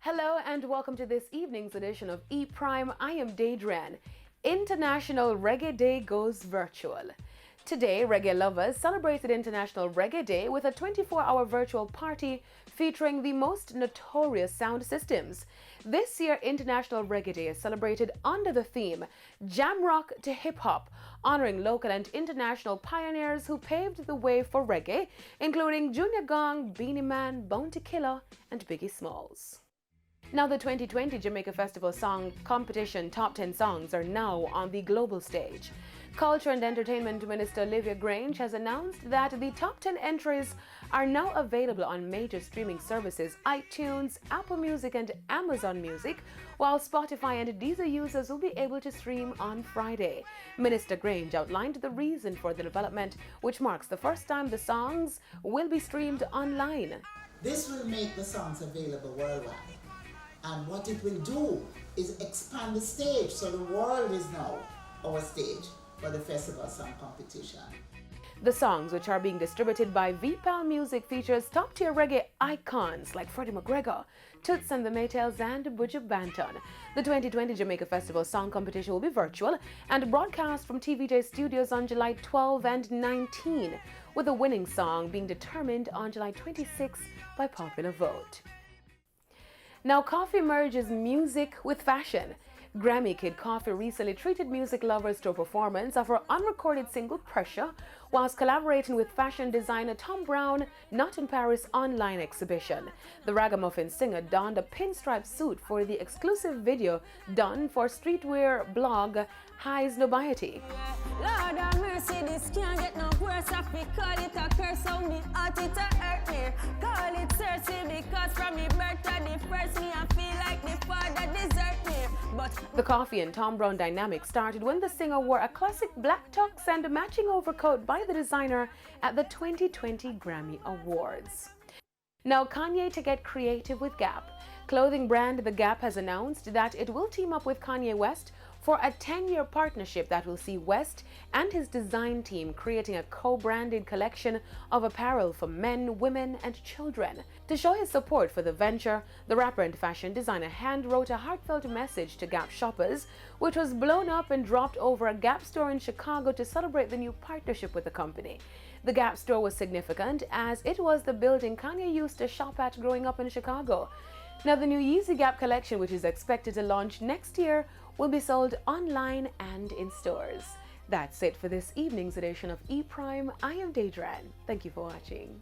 Hello and welcome to this evening's edition of E Prime. I am Daedran. International Reggae Day goes virtual. Today, reggae lovers celebrated International Reggae Day with a 24-hour virtual party featuring the most notorious sound systems. This year, International Reggae Day is celebrated under the theme Jam Rock to Hip Hop, honoring local and international pioneers who paved the way for reggae, including Junior Gong, Beenie Man, Bounty Killer, and Biggie Smalls. Now, the 2020 Jamaica Festival Song Competition Top 10 songs are now on the global stage. Culture and Entertainment Minister Olivia Grange has announced that the top 10 entries are now available on major streaming services iTunes, Apple Music and Amazon Music, while Spotify and Deezer users will be able to stream on Friday. Minister Grange outlined the reason for the development, which marks the first time the songs will be streamed online. This will make the songs available worldwide. And what it will do is expand the stage, so the world is now our stage for the Festival Song Competition. The songs, which are being distributed by VPAL Music, features top-tier reggae icons like Freddie McGregor, Toots and the Maytals and Buju Banton. The 2020 Jamaica Festival Song Competition will be virtual and broadcast from TVJ studios on July 12 and 19, with the winning song being determined on July 26 by popular vote. Now, coffee merges music with fashion. Grammy Kid Coffee recently treated music lovers to a performance of her unrecorded single Pressure, whilst collaborating with fashion designer Tom Brown, Not in Paris online exhibition. The ragamuffin singer donned a pinstripe suit for the exclusive video done for streetwear blog High's Nobiety. Lord have mercy, this can't get no worse. I feel call it a curse, so me heart it a hurt me. Call it Cersei, because from me birth to the first me, I feel like the father desert me. But the Coffee and Tom Brown dynamic started when the singer wore a classic black tux and a matching overcoat by the designer at the 2020 Grammy Awards. Now, Kanye to get creative with Gap. Clothing brand The Gap has announced that it will team up with Kanye West for a 10-year partnership that will see West and his design team creating a co-branded collection of apparel for men, women, and children. To show his support for the venture, the rapper and fashion designer hand-wrote a heartfelt message to Gap shoppers, which was blown up and dropped over a Gap store in Chicago to celebrate the new partnership with the company. The Gap store was significant as it was the building Kanye used to shop at growing up in Chicago. Now, the new Yeezy Gap collection, which is expected to launch next year, will be sold online and in stores. That's it for this evening's edition of E Prime. I am Daedran. Thank you for watching.